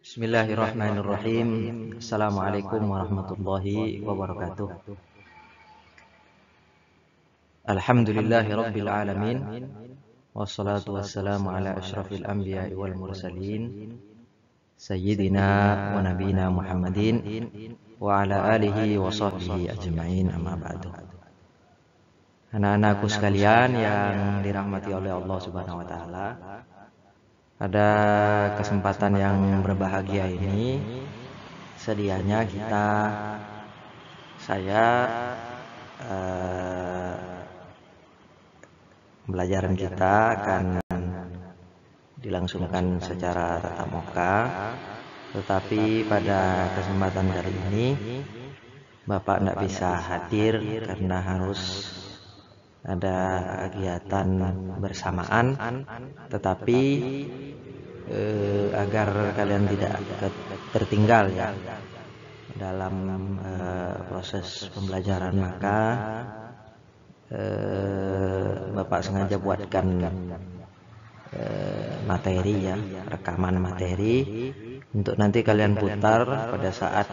Bismillahirrahmanirrahim. Assalamualaikum warahmatullahi wabarakatuh. Alhamdulillahi rabbil alamin. Wassalatu wassalamu ala asyrafil anbiya'i wal mursalin Sayyidina wa nabina Muhammadin wa ala alihi wa sahbihi ajma'in, amma ba'du. Anak-anakku sekalian yang dirahmati oleh Allah Subhanahu wa taala, pada kesempatan yang berbahagia ini, sedianya pembelajaran kita akan dilangsungkan secara tatap muka, tetapi pada kesempatan kali ini Bapak tidak bisa hadir karena harus ada kegiatan bersamaan, tetapi agar kalian tidak tertinggal ya dalam proses pembelajaran, maka Bapak sengaja buatkan materi ya, rekaman materi untuk nanti kalian putar pada saat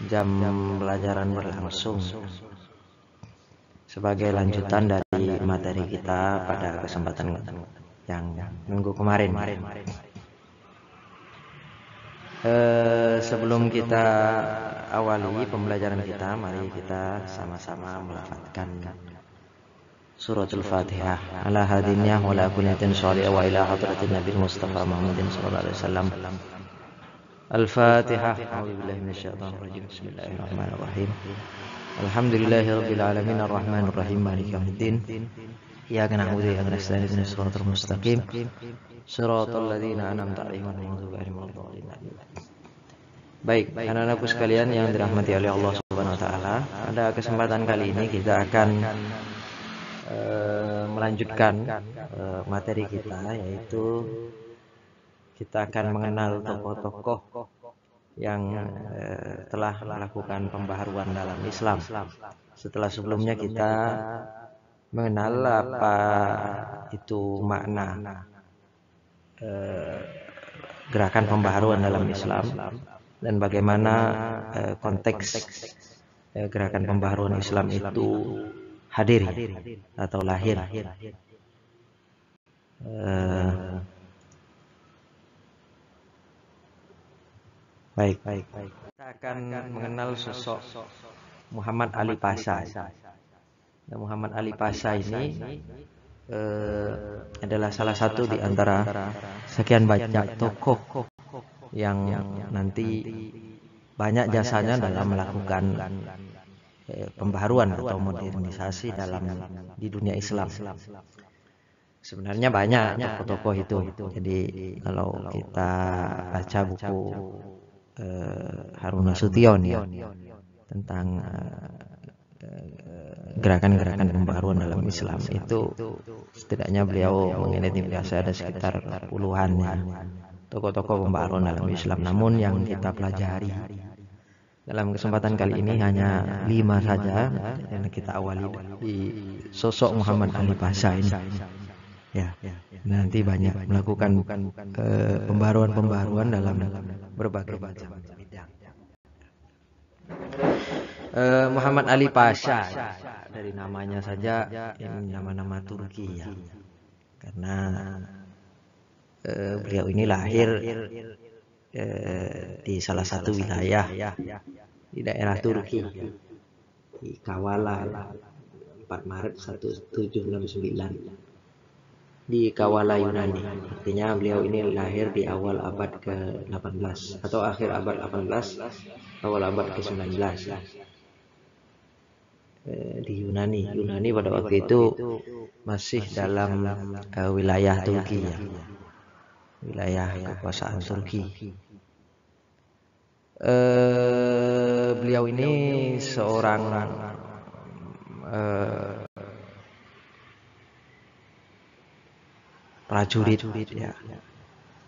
jam pelajaran berlangsung sebagai lanjutan dari materi kita pada kesempatan yang minggu kemarin. Sebelum kita awali pembelajaran kita, mari kita sama-sama melafadzkan suratul Fatihah ala hadiniyah wa la kunyatin sholih wa ila hadratin Nabi Mustafa Muhammadin sallallahu alaihi wasallam. Al-Fatihah. A'udzubillahi minasyaitonir rajim. Bismillahirrahmanirrahim. Alhamdulillahirabbil alamin arrahmanir rahim maliki yaumiddin. Iyyaka na'budu wa iyyaka nasta'in ihdinas siratal mustaqim siratal ladzina an'amta 'alaihim ghairil maghdubi 'alaihim. Baik, anak-anakku sekalian yang dirahmati oleh Allah Subhanahu wa taala, pada kesempatan kali ini kita akan melanjutkan materi kita, yaitu kita akan mengenal tokoh-tokoh yang telah melakukan pembaharuan dalam Islam. Setelah sebelumnya kita mengenal apa itu makna gerakan pembaharuan dalam Islam dan bagaimana konteks gerakan pembaharuan Islam itu hadir atau lahir. Baik. Kita akan mengenal sosok Muhammad Ali Pasha. Nah, Muhammad Ali Pasha ini adalah salah satu di antara sekian banyak tokoh yang nanti banyak jasanya dalam melakukan pembaharuan atau modernisasi di dunia Islam. Sebenarnya banyak tokoh-tokoh itu. Jadi kalau kita baca buku Harun Nasution ya tentang gerakan-gerakan pembaharuan dalam Islam, itu setidaknya beliau mengidentifikasi ada sekitar puluhan ya tokoh-tokoh pembaharuan dalam Islam. Namun yang kita pelajari dalam kesempatan kali ini hanya 5 saja, yang kita awali di sosok Muhammad Ali Pasha ini. Ya, nanti banyak melakukan pembaharuan dalam berbagai macam bidang. Muhammad Ali Pasha, dari namanya saja ini nama-nama Turki ya, karena beliau ini lahir di salah satu wilayah di daerah Turki, di Kavala, 4 Maret 1769 di Kavala Yunani. Artinya beliau ini lahir di awal abad ke-18 atau akhir abad 18, awal abad ke-19 di Yunani. Yunani pada waktu itu masih dalam wilayah Turki ya, wilayah kekuasaan Turki. Beliau ini seorang prajurit ya.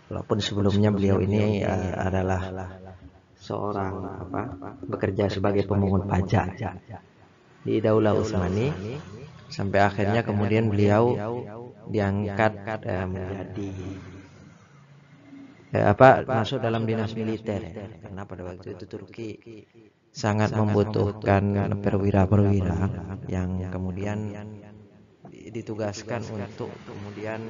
Walaupun sebelumnya beliau ini adalah seorang bekerja sebagai pemungut pajak di Daulah Utsmani, sampai akhirnya kemudian beliau diangkat menjadi masuk dalam dinas militer ya. Karena pada waktu itu Turki sangat membutuhkan perwira-perwira yang kemudian ditugaskan untuk kemudian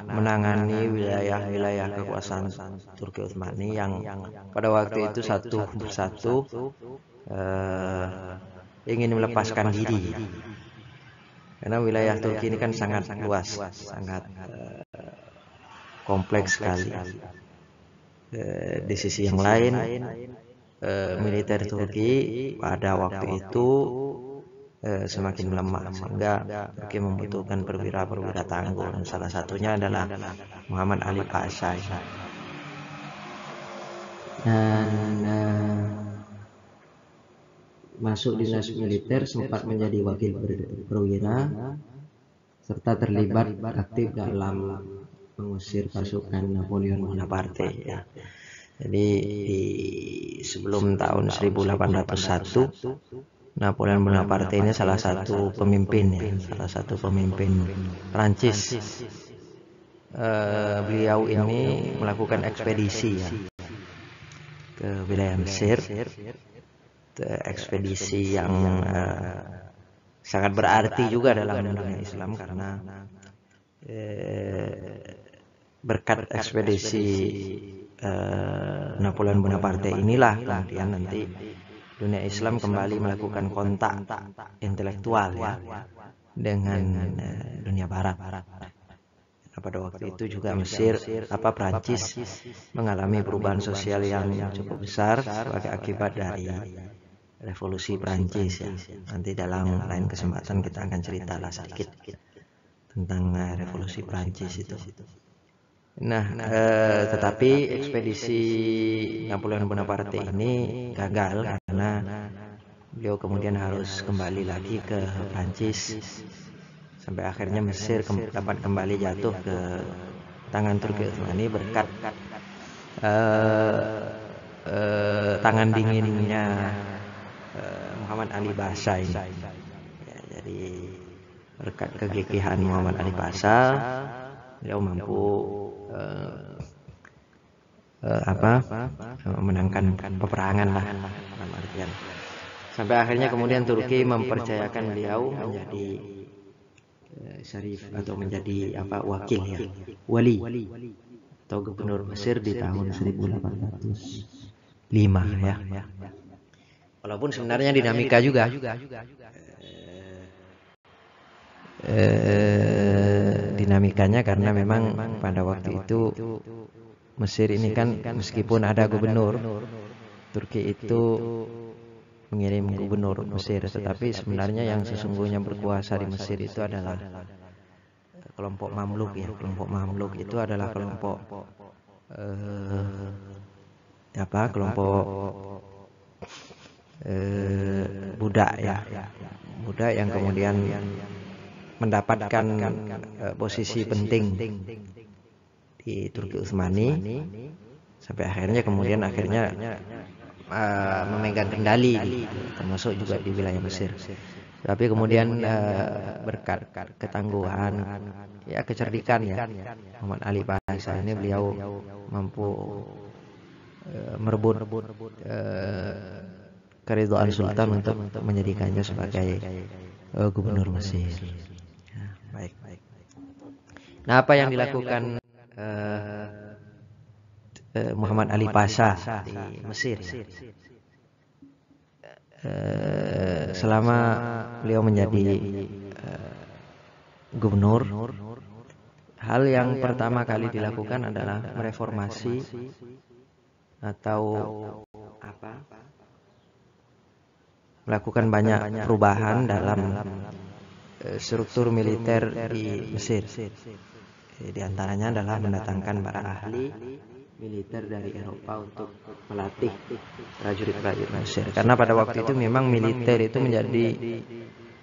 menangani wilayah-wilayah kekuasaan Turki Utsmani yang pada waktu itu satu persatu ingin melepaskan diri. Karena wilayah Turki ini kan sangat luas, sangat kompleks sekali. Di sisi yang lain, militer Turki pada waktu itu semakin melemah, sehingga Turki membutuhkan perwira-perwira tangguh. Salah satunya adalah Muhammad Ali Pasha. Dan masuk dinas militer, sempat menjadi wakil perwira serta terlibat aktif dalam mengusir pasukan Napoleon Bonaparte ya. Jadi sebelum tahun 1801 Napoleon Bonaparte ini salah satu pemimpin Prancis. Beliau ini melakukan ekspedisi ya ke wilayah Mesir. Ekspedisi yang sangat berarti juga dalam dunia Islam, karena berkat ekspedisi Napoleon Bonaparte inilah kemudian nanti dunia Islam kembali melakukan kontak intelektual ya dengan dunia Barat. Nah, pada waktu itu juga Prancis mengalami perubahan sosial yang cukup besar sebagai akibat dari revolusi Prancis ya. Nanti dalam lain kesempatan kita akan ceritalah sedikit tentang revolusi Prancis itu. Nah, tetapi ekspedisi Napoleon Bonaparte ini gagal karena beliau kemudian harus kembali lagi ke Prancis, sampai akhirnya Mesir dapat kembali jatuh ke tangan Turki Utsmani berkat tangan dinginnya Muhammad Ali Pasha ini. Ya, jadi berkat kegigihan Muhammad Ali Pasha, beliau mampu memenangkan peperangan lah dalam artian. Sampai akhirnya kemudian Turki mempercayakan beliau menjadi syarif atau menjadi wakil ya, wali atau gubernur Mesir di tahun 1805 ya. Walaupun sebenarnya dinamika juga. Dinamikanya karena memang pada waktu itu Mesir ini kan meskipun ada gubernur, Turki itu mengirim gubernur Mesir, tetapi sebenarnya yang sesungguhnya berkuasa di Mesir itu adalah kelompok Mamluk ya. Kelompok Mamluk itu adalah kelompok kelompok budak ya, budak yang kemudian mendapatkan posisi penting di Turki Utsmani sampai akhirnya memegang kendali termasuk juga di wilayah Mesir. Tapi kemudian berkat ketangguhan ya, kecerdikan ya Muhammad Ali Pasha ini, beliau mampu merebut keridhaan Sultan untuk menjadikannya sebagai gubernur Mesir. Ya, baik. Nah, apa yang dilakukan Muhammad Ali Pasha di Mesir selama beliau menjadi gubernur? Hal yang pertama kali dilakukan adalah mereformasi atau melakukan banyak perubahan dalam struktur militer di Mesir. Di antaranya adalah mendatangkan para ahli militer dari Eropa untuk melatih prajurit-prajurit Mesir. Karena pada waktu itu memang militer itu menjadi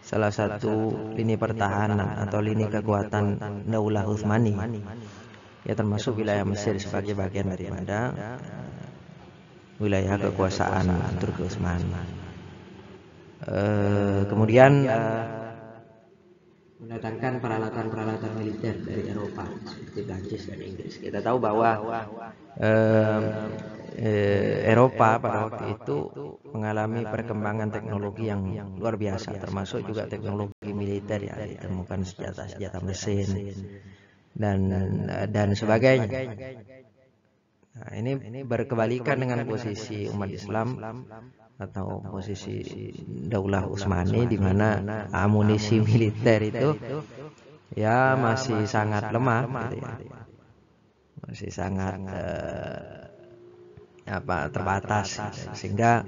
salah satu lini pertahanan atau lini kekuatan Daulah Utsmani. Ya, termasuk wilayah Mesir sebagai bagian daripada wilayah kekuasaan Turki Utsmani. Kemudian mendatangkan peralatan-peralatan militer dari Eropa seperti Prancis dan Inggris. Kita tahu bahwa Eropa pada waktu itu mengalami perkembangan teknologi yang luar biasa, termasuk juga teknologi militer ya, ditemukan senjata-senjata mesin dan sebagainya. Nah, ini berkebalikan dengan posisi umat Islam atau posisi Daulah Utsmani, di mana amunisi militer itu ya masih sangat lemah gitu ya. Masih sangat terbatas, sehingga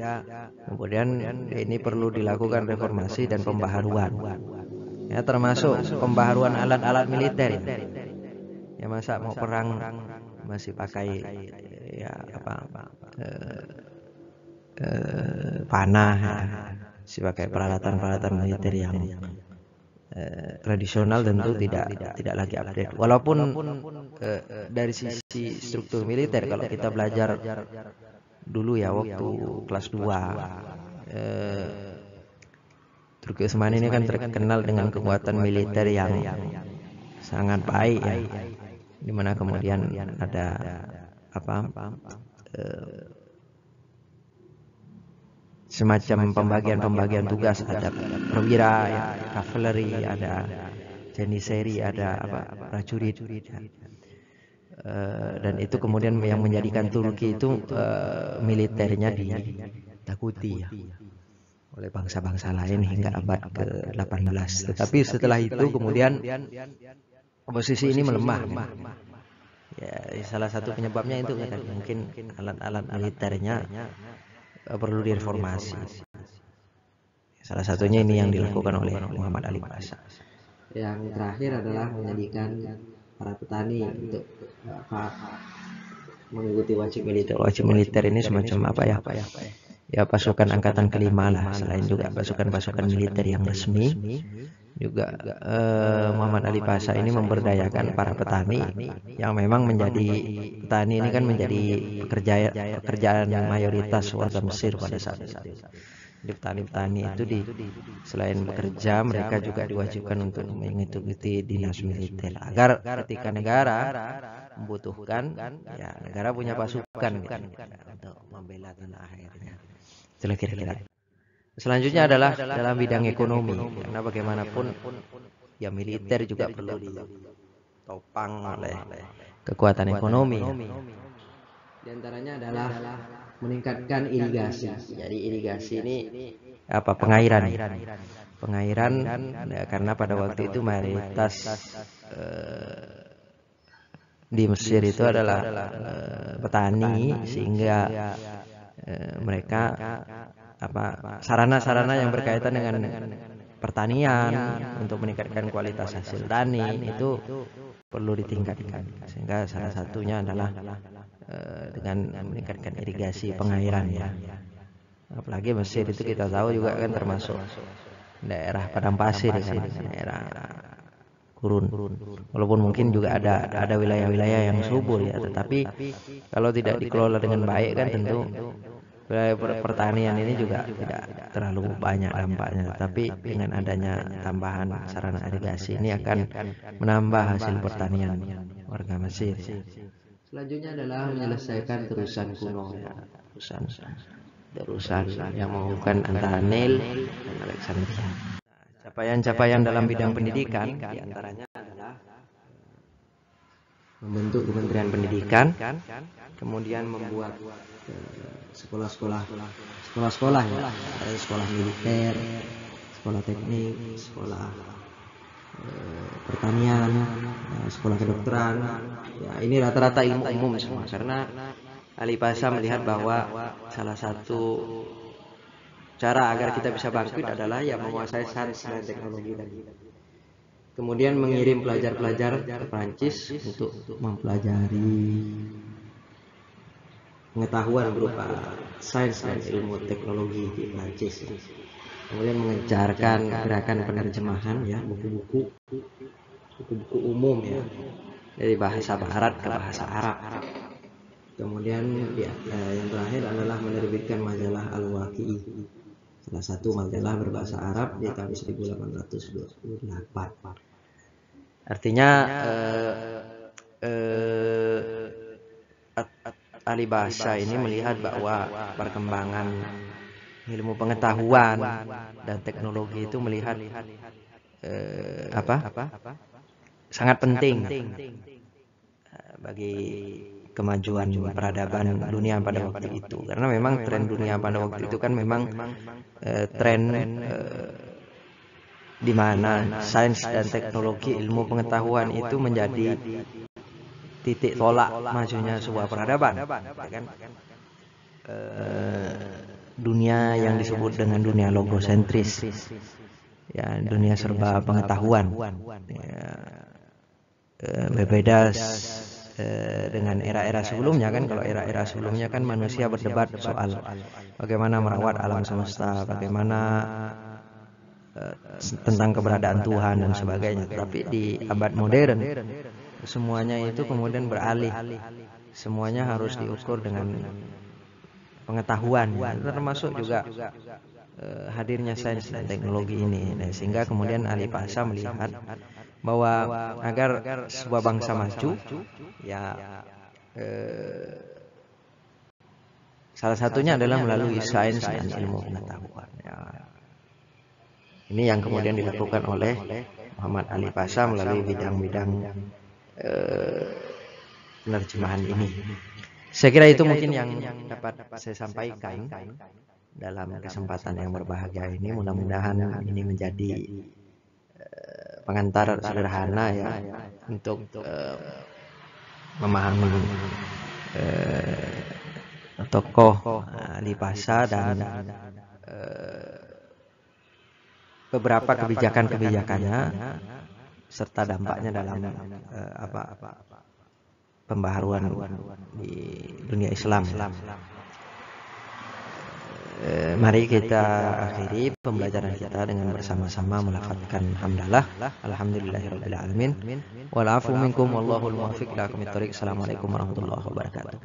kemudian ini perlu dilakukan reformasi dan pembaharuan ya, termasuk pembaharuan alat-alat militer ya. Masa mau perang masih pakai ya panah ya, masih pakai peralatan-peralatan militer yang tradisional, tentu tidak lagi update. Walaupun dari sisi struktur militer, kalau kita belajar dulu ya waktu kelas 2, Turki Utsmani ini kan terkenal dengan kekuatan militer yang sangat baik ya, dimana kemudian ada semacam pembagian tugas, ada perwira ya, kavaleri, ada janissary, ada prajurit ya. Dan itu kemudian yang menjadikan Turki itu militernya ditakuti ya oleh bangsa-bangsa lain hingga abad ke-18. Tetapi setelah itu kemudian posisi ini melemah ya, salah satu penyebabnya itu kan mungkin alat-alat militernya perlu direformasi. Salah satunya ini yang dilakukan oleh Muhammad Ali Pasha. Yang terakhir adalah menjadikan para petani untuk mengikuti wajib militer. Wajib militer ini semacam ya pasukan angkatan kelima lah, selain juga pasukan-pasukan militer yang resmi. Juga Muhammad Ali Pasha ini memberdayakan para petani yang memang menjadi petani ini kan menjadi pekerjaan yang mayoritas warga Mesir pada saat itu. Di petani-petani itu selain bekerja, mereka juga diwajibkan untuk mengikuti dinas militer agar ketika negara membutuhkan ya negara punya pasukan gitu, untuk membela tanah airnya. Itulah kira-kira. Selanjutnya adalah dalam bidang ekonomi, karena bagaimanapun ya militer juga perlu ditopang oleh kekuatan ekonomi. Di antaranya adalah meningkatkan irigasi. Jadi irigasi ini pengairan ya, karena pada waktu itu mayoritas di Mesir itu adalah petani, sehingga mereka sarana-sarana yang berkaitan dengan pertanian untuk meningkatkan kualitas hasil tani itu perlu ditingkatkan, sehingga salah satunya adalah dengan meningkatkan irigasi pengairan ya. Apalagi Mesir itu kita tahu juga kan termasuk daerah padang pasir kan, daerah gurun. Walaupun mungkin juga ada wilayah-wilayah yang subur ya, tetapi kalau tidak dikelola dengan baik kan tentu wilayah pertanian ini juga tidak terlalu banyak dampaknya. Tetapi dengan adanya tambahan sarana irigasi ini akan menambah hasil pertanian warga Mesir. Selanjutnya adalah menyelesaikan terusan kuno ya, terusan yang menghubungkan antara Nil dan Alexandria. Capaian-capaian dalam bidang pendidikan diantaranya adalah membentuk Kementerian Pendidikan, kemudian membuat sekolah-sekolah ya, ada sekolah militer, sekolah teknik, sekolah pertanian, sekolah kedokteran. Ya, ini rata-rata ilmu umum semua, karena Ali Pasha melihat bahwa salah satu cara agar kita bisa bangkit adalah ya menguasai sains dan teknologi tadi. Kemudian mengirim pelajar-pelajar ke Prancis untuk mempelajari pengetahuan berupa sains dan ilmu teknologi di Prancis. Kemudian mengejarkan gerakan penerjemahan ya, buku-buku umum ya, dari bahasa Barat ke bahasa Arab. Kemudian ya, yang terakhir adalah menerbitkan majalah Al-Waqi'i. salah satu majalah berbahasa Arab di tahun 1828. Artinya ahli bahasa ini melihat bahwa perkembangan ilmu pengetahuan dan teknologi itu melihat sangat penting bagi kemajuan peradaban dunia pada waktu itu, karena memang tren dunia pada waktu itu kan memang tren di mana sains dan teknologi ilmu pengetahuan itu menjadi titik tolak majunya sebuah peradaban, ya kan? Dunia yang disebut dengan dunia logosentris, ya, dunia serba pengetahuan, ya, berbeda dengan era-era sebelumnya kan. Kalau era-era sebelumnya kan manusia berdebat soal bagaimana merawat alam semesta, bagaimana tentang keberadaan Tuhan dan sebagainya. Tapi di abad modern semuanya itu kemudian beralih, semuanya harus diukur dengan pengetahuan, termasuk juga hadirnya sains dan teknologi ini. Nah, sehingga kemudian ahli bahasa melihat bahwa agar sebuah bangsa maju, ya salah satunya adalah melalui sains dan ilmu pengetahuan. Ya. Ini yang kemudian dilakukan oleh Muhammad Ali Pasha melalui bidang-bidang penerjemahan ini. Saya kira itu mungkin yang dapat saya sampaikan dalam kesempatan yang berbahagia ini. Mudah-mudahan ini menjadi pengantar sederhana ya untuk memahami tokoh Ali Pasha dan beberapa kebijakan-kebijakannya serta dampaknya dalam pembaharuan di dunia Islam. Mari kita akhiri pembelajaran kita dengan bersama-sama melafadzkan hamdalah. Alhamdulillahirabbil alamin. Wal afu minkum wallahul muwaffiq ila aqwamit thoriq. Assalamualaikum warahmatullahi wabarakatuh.